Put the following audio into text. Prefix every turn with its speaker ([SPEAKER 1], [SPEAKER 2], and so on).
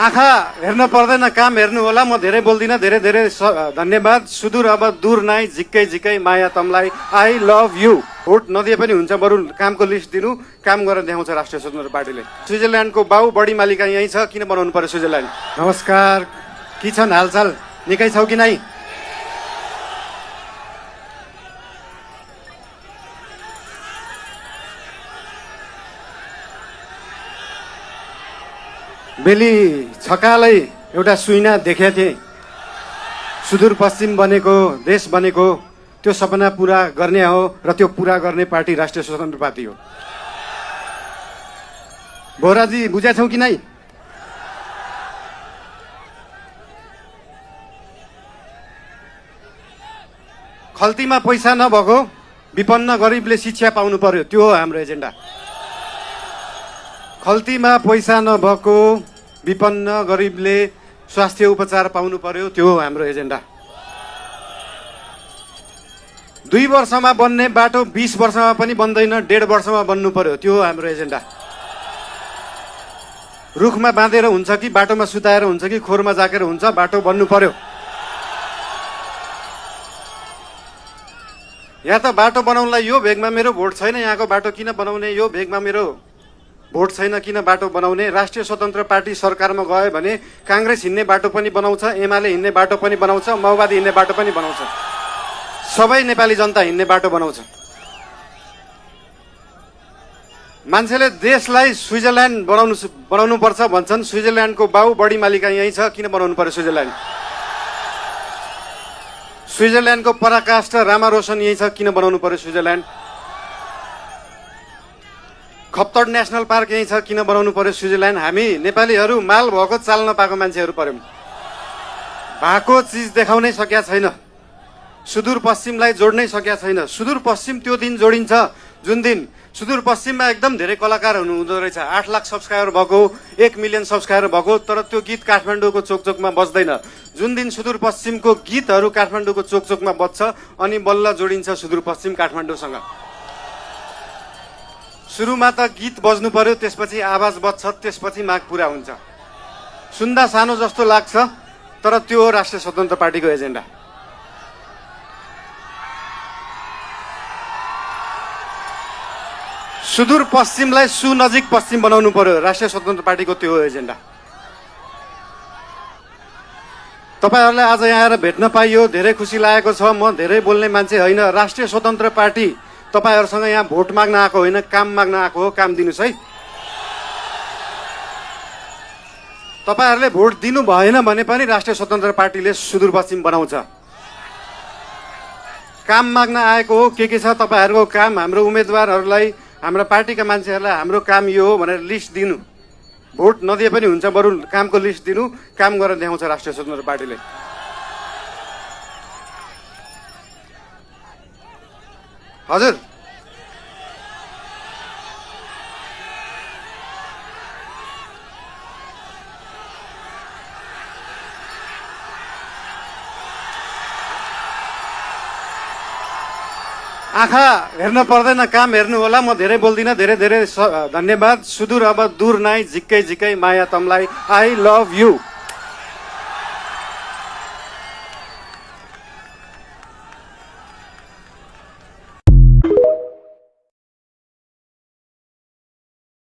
[SPEAKER 1] आँखा हेर्न पर्दैन, काम हेर्नु होला। म धेरै बोल्दिनँ। धेरै धेरै धन्यवाद। सुदूर अब दूर नाइ, झिक्कै झिक्कै माया तमलाई। I love you. भोट नदिए पनि हुन्छ, बरु कामको लिस्ट दिनु, काम गरेर देखाउँछ राष्ट्रिय स्वतन्त्र पार्टीले। स्विजरल्यान्डको बाउ बढी मालिका यहीँ छ, किन बनाउनु पर्यो स्विजरल्यान्ड? नमस्कार, के छन् हालचाल? निकै छौ कि नै? बेली छकालै एउटा सुइना देखेको थिएँ। सुदूरपश्चिम बनेको, देश बनेको, त्यो सपना पुरा गर्ने हो र त्यो पुरा गर्ने पार्टी राष्ट्रिय स्वतन्त्र पार्टी हो। बोराजी बुझेछौ कि नै? खल्तीमा पैसा नभएको विपन्न गरिबले शिक्षा पाउनु पर्यो, त्यो हो हाम्रो एजेन्डा। खल्तीमा पैसा नभएको विपन्न गरिबले स्वास्थ्य उपचार पाउनु पर्यो, त्यो हो हाम्रो एजेन्डा। 2 वर्षमा बन्ने बाटो 20 वर्षमा पनि बन्दैन, 1.5 वर्षमा बन्नु पर्यो, त्यो हो हाम्रो एजेन्डा। रुखमा बाँधेर हुन्छ कि बाटोमा सुताएर हुन्छ कि खोरमा जाकेर हुन्छ, बाटो बन्नु पर्यो। या त बाटो बनाउनलाई यो भेगमा मेरो भोट छैन, यहाँको बाटो किन बनाउने, यो भेगमा मेरो भोट छैन किन बाटो बनाउने। राष्ट्रिय स्वतन्त्र पार्टी सरकारमा गयो भने काङ्ग्रेस हिँड्ने बाटो पनि बनाउँछ, एमाले हिँड्ने बाटो पनि बनाउँछ, माओवादी हिँड्ने बाटो पनि बनाउँछ, सबै नेपाली जनता हिँड्ने बाटो बनाउँछ। मान्छेले देशलाई स्विजरल्यान्ड बनाउनु पर्छ भन्छन्। स्विजरल्यान्डको बाउ बढी मालिका यहीँ छ, किन बनाउनु पर्यो स्विजरल्यान्ड? स्विजरल्यान्डको पराकाष्ठ रामा रोशन यहीँ छ, किन बनाउनु पर्यो स्विजरल्यान्ड? खप्तड नेसनल पार्क यहीँ छ, किन बनाउनु पर्यो स्विजरल्यान्ड? हामी नेपालीहरू माल भएको चाल नपाएको मान्छेहरू पर्यौँ। भएको चिज देखाउनै सकेका छैन, सुदूरपश्चिमलाई जोड्नै सकेका छैन। सुदूरपश्चिम त्यो दिन जोडिन्छ जुन दिन सुदूरपश्चिममा एकदम धेरै कलाकार हुँदो रहेछ। 8 लाख सब्सक्राइबर भएको, 1 मिलियन सब्सक्राइबर भएको, तर त्यो गीत काठमाडौँको चोकचोकमा बज्दैन। जुन दिन सुदूरपश्चिमको गीतहरू काठमाडौँको चोकचोकमा बज्छ, अनि बल्ल जोडिन्छ सुदूरपश्चिम काठमाडौँसँग। सुरुमा त गीत बज्नु पर्यो, त्यसपछि आवाज बज्छ, त्यसपछि माग पुरा हुन्छ। सुन्दा सानो जस्तो लाग्छ, तर त्यो हो राष्ट्रिय स्वतन्त्र पार्टीको एजेन्डा। सुदूरपश्चिमलाई सुनजिक पश्चिम बनाउनु पर्यो, राष्ट्रिय स्वतन्त्र पार्टीको त्यो हो एजेन्डा। तपाईहरुलाई आज यहाँ आएर भेट्न पाइयो, धेरै खुसी लागेको छ। म धेरै बोल्ने मान्छे होइन। राष्ट्रिय स्वतन्त्र पार्टी तपाईहरुसँग यहाँ भोट माग्न आएको होइन, काम माग्न आएको हो। काम दिनुस् है। तपाईहरुले भोट दिनु भएन भने पनि राष्ट्रिय स्वतन्त्र पार्टीले सुदूरपश्चिम बनाउँछ। काम माग्न आएको हो। के छ तपाईहरुको काम? हाम्रो उम्मेदवारहरूलाई, हाम्रो पार्टीका मान्छेहरूलाई हाम्रो काम यो हो भनेर लिस्ट दिनु। भोट नदिए पनि हुन्छ, बरु कामको लिस्ट दिनु, काम गरेर देखाउँछ राष्ट्रिय स्वतन्त्र पार्टीले। हजुर, आँखा हेर्न पर्दैन, काम हेर्नु होला। म धेरै बोल्दिनँ। धेरै धेरै धन्यवाद। सुदूर अब दूर नाइ, झिक्कै झिक्कै माया तमलाई। I love you.